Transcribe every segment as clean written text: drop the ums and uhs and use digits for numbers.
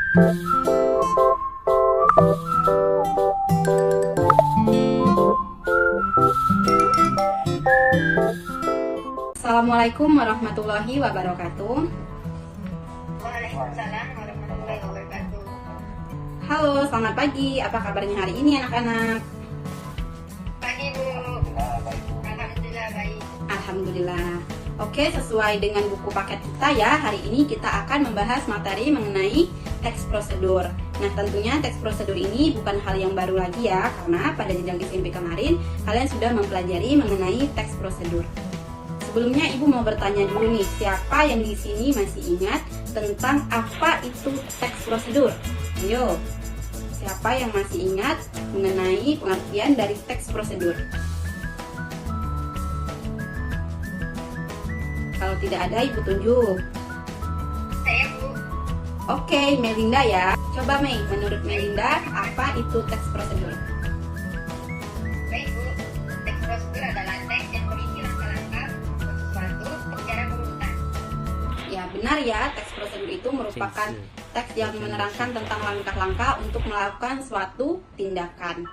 Assalamualaikum warahmatullahi wabarakatuh. Waalaikumsalam warahmatullahi wabarakatuh. Halo, selamat pagi. Apa kabarnya hari ini anak-anak? Pagi Bu. Alhamdulillah baik. Alhamdulillah. Oke, sesuai dengan buku paket kita ya, hari ini kita akan membahas materi mengenai teks prosedur. Nah, tentunya teks prosedur ini bukan hal yang baru lagi ya, karena pada jenjang SMP kemarin kalian sudah mempelajari mengenai teks prosedur. Sebelumnya Ibu mau bertanya dulu nih, siapa yang di sini masih ingat tentang apa itu teks prosedur? Ayo, siapa yang masih ingat mengenai pengertian dari teks prosedur? Kalau tidak ada, Ibu tunjuk. Saya Bu. Oke, Melinda ya. Coba Mei, menurut Melinda, apa itu teks prosedur? Baik Bu. Teks prosedur adalah teks yang berisi langkah-langkah sesuatu secara berurutan. Ya, benar ya, teks prosedur itu merupakan teks yang menerangkan tentang langkah-langkah untuk melakukan suatu tindakan.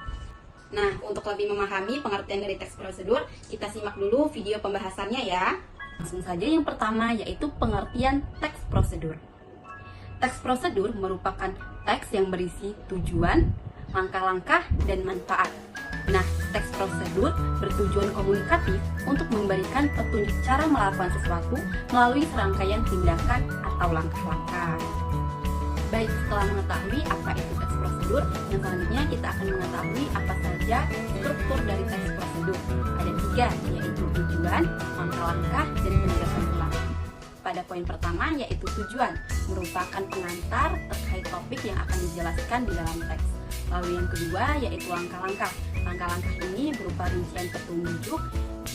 Nah, untuk lebih memahami pengertian dari teks prosedur, kita simak dulu video pembahasannya ya. Langsung saja yang pertama yaitu pengertian teks prosedur. Teks prosedur merupakan teks yang berisi tujuan, langkah-langkah, dan manfaat. Nah, teks prosedur bertujuan komunikatif untuk memberikan petunjuk cara melakukan sesuatu melalui serangkaian tindakan atau langkah-langkah. Baik, setelah mengetahui apa itu teks prosedur, yang selanjutnya kita akan mengetahui apa saja struktur dari teks prosedur. Ada 3, yaitu tujuan, langkah-langkah, dan penegasan ulang. Pada poin pertama yaitu tujuan, merupakan pengantar terkait topik yang akan dijelaskan di dalam teks. Lalu yang kedua yaitu langkah-langkah. Langkah-langkah ini berupa rincian petunjuk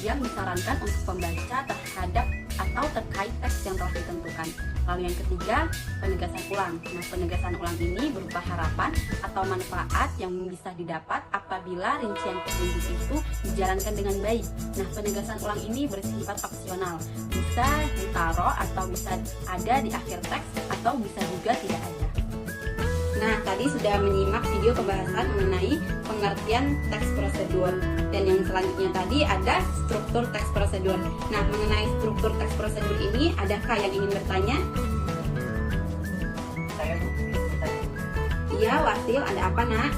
yang disarankan untuk pembaca terhadap atau terkait teks yang telah ditentukan. Lalu yang ketiga, penegasan ulang. Nah, penegasan ulang ini berupa harapan atau manfaat yang bisa didapat apabila rincian petunjuk itu dijalankan dengan baik. Nah, penegasan ulang ini bersifat opsional. Bisa ditaruh atau bisa ada di akhir teks atau bisa juga tidak ada. Nah, tadi sudah menyimak video pembahasan mengenai pengertian teks prosedur. Dan yang selanjutnya tadi ada struktur teks prosedur. Nah, mengenai struktur teks prosedur ini, adakah yang ingin bertanya? Saya Bu. Iya, Wasil, ada apa nak?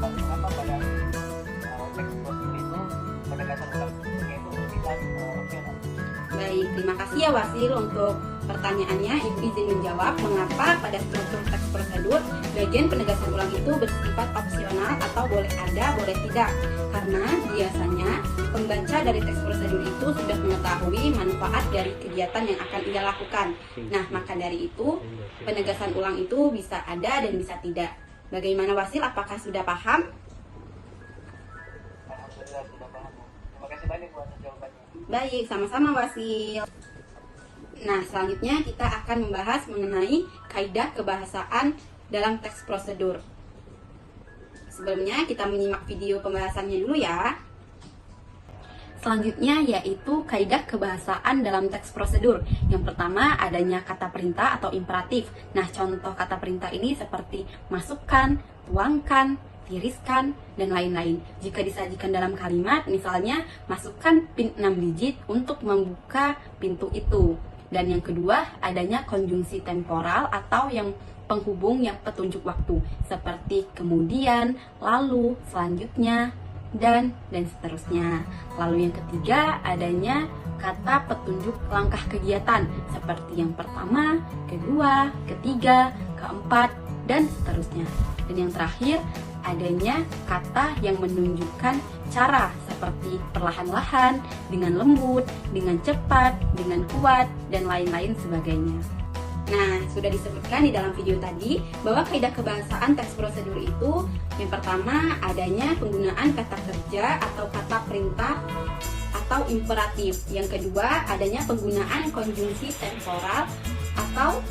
Mengapa pada teks prosedur itu penegasan ulang yaitu kita opsional? Baik, terima kasih ya Wasil untuk pertanyaannya. Ibu izin menjawab mengapa pada struktur teks prosedur bagian penegasan ulang itu bersifat opsional atau boleh ada, boleh tidak. Karena biasanya pembaca dari teks prosedur itu sudah mengetahui manfaat dari kegiatan yang akan ia lakukan. Nah, maka dari itu penegasan ulang itu bisa ada dan bisa tidak. Bagaimana Wasil, apakah sudah paham? Alhamdulillah sudah paham Bu. Terima kasih banyak Bu atas jawabannya. Baik, sama-sama Wasil. Nah, selanjutnya kita akan membahas mengenai kaidah kebahasaan dalam teks prosedur. Sebelumnya kita menyimak video pembahasannya dulu ya. Selanjutnya yaitu kaidah kebahasaan dalam teks prosedur. Yang pertama adanya kata perintah atau imperatif. Nah, contoh kata perintah ini seperti masukkan, tuangkan, tiriskan, dan lain-lain. Jika disajikan dalam kalimat, misalnya masukkan PIN 6 digit untuk membuka pintu itu. Dan yang kedua, adanya konjungsi temporal atau yang penghubung yang petunjuk waktu, seperti kemudian, lalu, selanjutnya, dan seterusnya. Lalu yang ketiga, adanya kata petunjuk langkah kegiatan, seperti yang pertama, kedua, ketiga, keempat, dan seterusnya. Dan yang terakhir, adanya kata yang menunjukkan cara, seperti perlahan-lahan, dengan lembut, dengan cepat, dengan kuat, dan lain-lain sebagainya. Nah, sudah disebutkan di dalam video tadi bahwa kaidah kebahasaan teks prosedur itu yang pertama adanya penggunaan kata kerja atau kata perintah atau imperatif. Yang kedua adanya penggunaan konjungsi temporal atau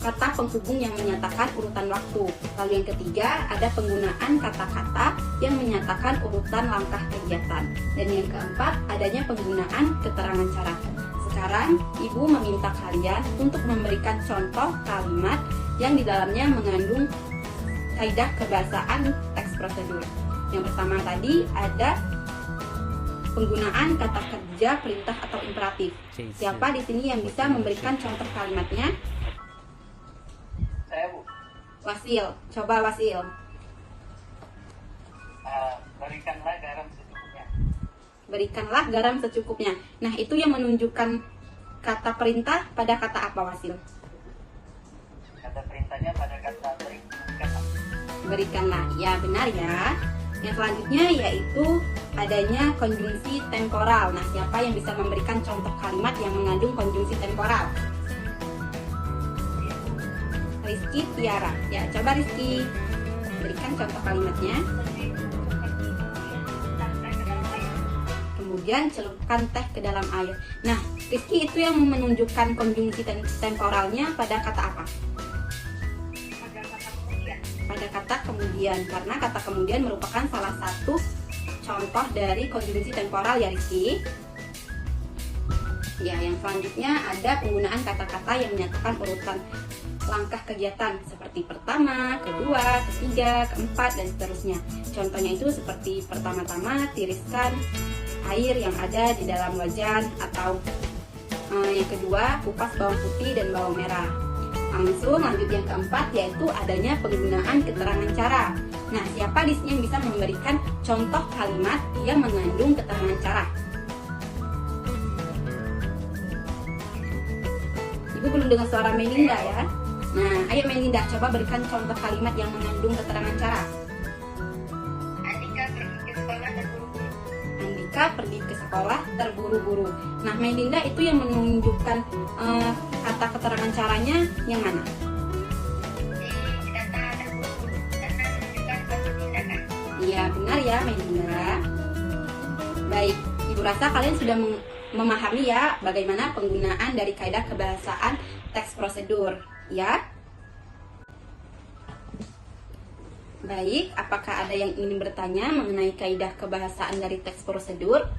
kata penghubung yang menyatakan urutan waktu. Lalu yang ketiga ada penggunaan kata-kata yang menyatakan urutan langkah kegiatan. Dan yang keempat adanya penggunaan keterangan cara. Sekarang, Ibu meminta kalian untuk memberikan contoh kalimat yang di dalamnya mengandung kaidah kebahasaan teks prosedur. Yang pertama tadi ada penggunaan kata kerja, perintah atau imperatif. Siapa di sini yang bisa memberikan contoh kalimatnya? Saya, Bu. Wasil, coba Wasil. Berikanlah garam secukupnya. Berikanlah garam secukupnya. Nah, itu yang menunjukkan kata perintah pada kata apa, Wasil? Kata perintahnya pada kata berikanlah. Berikanlah. Ya, benar ya. Yang selanjutnya yaitu adanya konjungsi temporal. Nah, siapa yang bisa memberikan contoh kalimat yang mengandung konjungsi temporal? Rizky Tiara. Ya, coba Rizky berikan contoh kalimatnya. Kemudian celupkan teh ke dalam air. Nah, Rizky itu yang menunjukkan konjungsi temporalnya pada kata apa? Pada kata kemudian, karena kata kemudian merupakan salah satu contoh dari konjungsi temporal ya Rizky. Ya, yang selanjutnya ada penggunaan kata-kata yang menyatakan urutan langkah kegiatan seperti pertama, kedua, ketiga, keempat, dan seterusnya. Contohnya itu seperti pertama-tama tiriskan air yang ada di dalam wajan, atau yang kedua kupas bawang putih dan bawang merah. Langsung lanjut yang keempat yaitu adanya penggunaan keterangan cara. Nah, siapa di sini yang bisa memberikan contoh kalimat yang mengandung keterangan cara? Ibu belum dengar suara Melinda ya. Nah, ayo Melinda, coba berikan contoh kalimat yang mengandung keterangan cara. Andika pergi ke sekolah terburu-buru. Andika pergi ke sekolah terburu-buru. Nah, Melinda itu yang menunjukkan kata keterangan caranya yang mana? Di data terburu-buru karena menunjukkan suatu tindakan. Iya, benar ya Melinda. Baik, Ibu rasa kalian sudah memahami ya bagaimana penggunaan dari kaidah kebahasaan teks prosedur, ya? Baik, apakah ada yang ingin bertanya mengenai kaidah kebahasaan dari teks prosedur?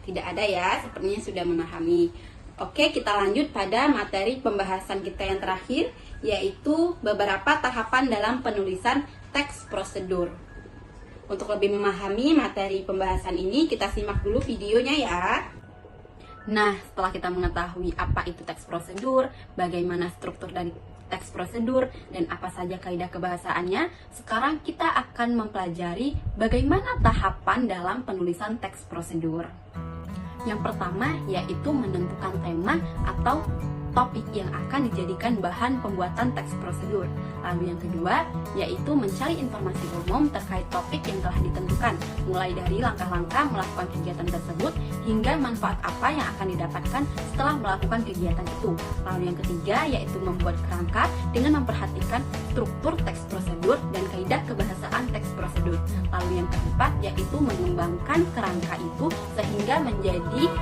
Tidak ada ya, sepertinya sudah memahami. Oke, kita lanjut pada materi pembahasan kita yang terakhir, yaitu beberapa tahapan dalam penulisan teks prosedur. Untuk lebih memahami materi pembahasan ini, kita simak dulu videonya ya. Nah, setelah kita mengetahui apa itu teks prosedur, bagaimana struktur dari teks prosedur, dan apa saja kaidah kebahasaannya, sekarang kita akan mempelajari bagaimana tahapan dalam penulisan teks prosedur. Yang pertama yaitu menentukan tema atau topik yang akan dijadikan bahan pembuatan teks prosedur. Lalu yang kedua yaitu mencari informasi umum terkait topik yang telah ditentukan, mulai dari langkah-langkah melakukan kegiatan tersebut hingga manfaat apa yang akan didapatkan setelah melakukan kegiatan itu. Lalu yang ketiga yaitu membuat kerangka dengan memperhatikan struktur teks prosedur dan kaidah kebahasaan teks prosedur. Lalu yang keempat yaitu mengembangkan kerangka itu sehingga menjadi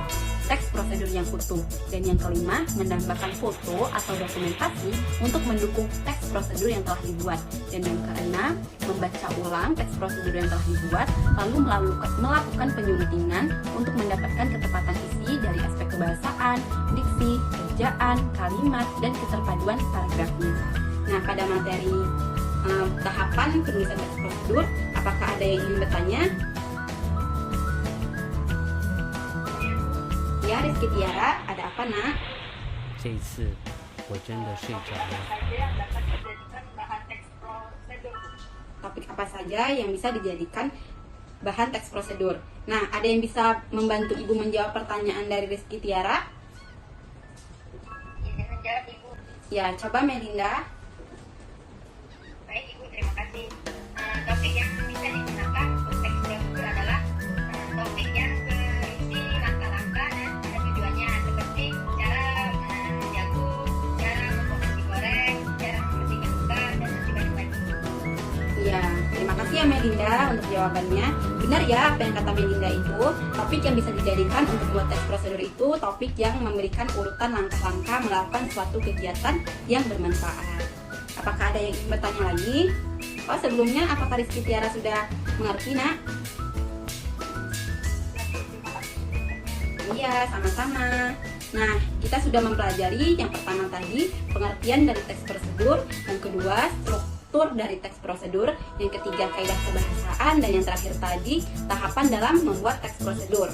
teks prosedur yang utuh. Dan yang kelima, menambahkan foto atau dokumentasi untuk mendukung teks prosedur yang telah dibuat. Dan yang keenam, membaca ulang teks prosedur yang telah dibuat, lalu melakukan penyuntingan untuk mendapatkan ketepatan isi dari aspek kebahasaan, diksi, ejaan, kalimat, dan keterpaduan paragrafnya. Nah, pada materi tahapan penulisan teks prosedur, apakah ada yang ingin bertanya? Ya, Rizky Tiara, ada apa nak? 这一次我真的睡着了。 Saja yang dapat dijadikan bahan teks prosedur. Topik apa saja yang bisa dijadikan bahan teks prosedur? Nah, ada yang bisa membantu Ibu menjawab pertanyaan dari Rizky Tiara? Izin menjawab Ibu. Ya, coba Melinda. Baik Ibu, terima kasih. Topik yang bisa digunakan untuk teks prosedur adalah topik yang berisi langkah-langkah dan tujuannya, seperti cara menjagung, cara membuat nasi goreng, cara membersihkan luka, dan masih banyak lagi. Ya, terima kasih ya Melinda untuk jawabannya. Benar ya apa yang kata Melinda itu, topik yang bisa dijadikan untuk buat teks prosedur itu topik yang memberikan urutan langkah-langkah melakukan suatu kegiatan yang bermanfaat. Apakah ada yang ingin bertanya lagi? Oh, sebelumnya apakah Rizky Tiara sudah mengerti nak? Iya, sama-sama. Nah, kita sudah mempelajari yang pertama tadi pengertian dari teks prosedur, yang kedua struktur dari teks prosedur, yang ketiga kaidah kebahasaan, dan yang terakhir tadi tahapan dalam membuat teks prosedur.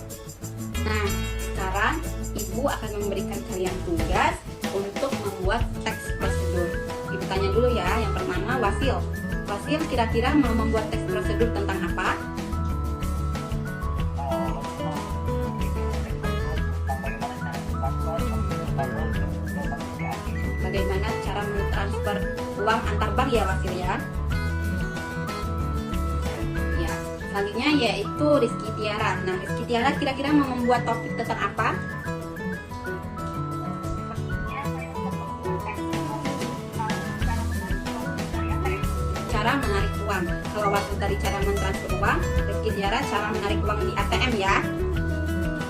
Nah, sekarang Ibu akan memberikan kalian tugas untuk membuat teks prosedur. Ibu tanya dulu ya, yang pertama Wasil. Wasil kira-kira mau membuat teks prosedur tentang apa? Bagaimana cara mentransfer uang antar bank ya Wasil ya? Ya, selanjutnya yaitu Rizky Tiara. Nah, Rizky Tiara kira-kira mau membuat topik tentang apa? Cara menarik uang. Kalau Wasil tadi cara mentransfer uang, Rizky Tiara cara menarik uang di ATM ya.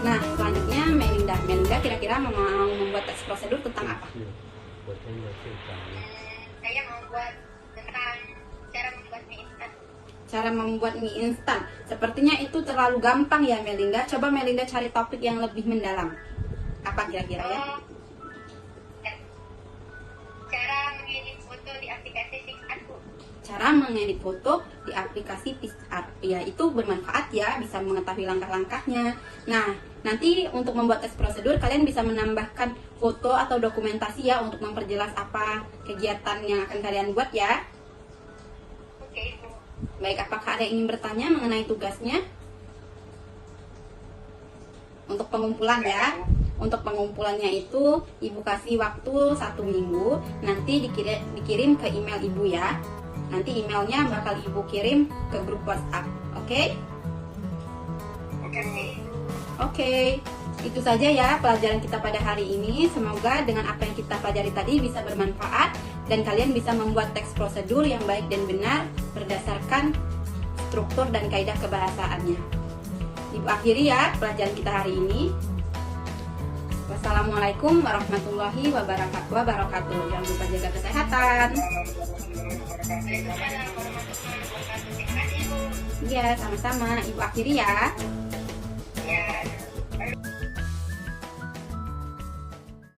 Nah, selanjutnya Melinda. Melinda kira-kira mau membuat teks prosedur tentang apa? 是，我真的睡着了。 Saya mau buat tentang cara membuat mie instan. Cara membuat mie instan. Sepertinya itu terlalu gampang ya Melinda. Coba Melinda cari topik yang lebih mendalam. Apa kira-kira ya? Cara mengedit foto di aplikasi PicsArtku. Cara mengedit foto di aplikasi PicsArt. Ya, itu bermanfaat ya, bisa mengetahui langkah-langkahnya. Nah, nanti untuk membuat teks prosedur kalian bisa menambahkan foto atau dokumentasi ya untuk memperjelas apa kegiatan yang akan kalian buat ya. Oke, Ibu. Baik, apakah ada yang ingin bertanya mengenai tugasnya? Untuk pengumpulan ya. Untuk pengumpulannya itu Ibu kasih waktu 1 minggu. Nanti dikirim ke email Ibu ya. Nanti emailnya bakal Ibu kirim ke grup WhatsApp. Oke? Oke. Oke. Itu saja ya pelajaran kita pada hari ini. Semoga dengan apa yang kita pelajari tadi bisa bermanfaat dan kalian bisa membuat teks prosedur yang baik dan benar berdasarkan struktur dan kaidah kebahasaannya. Ibu akhiri ya pelajaran kita hari ini. Wassalamualaikum warahmatullahi wabarakatuh. Jangan lupa jaga kesehatan. Waalaikumsalam warahmatullahi wabarakatuh. Terima kasih, Ibu. Iya, sama-sama. Ibu akhiri ya.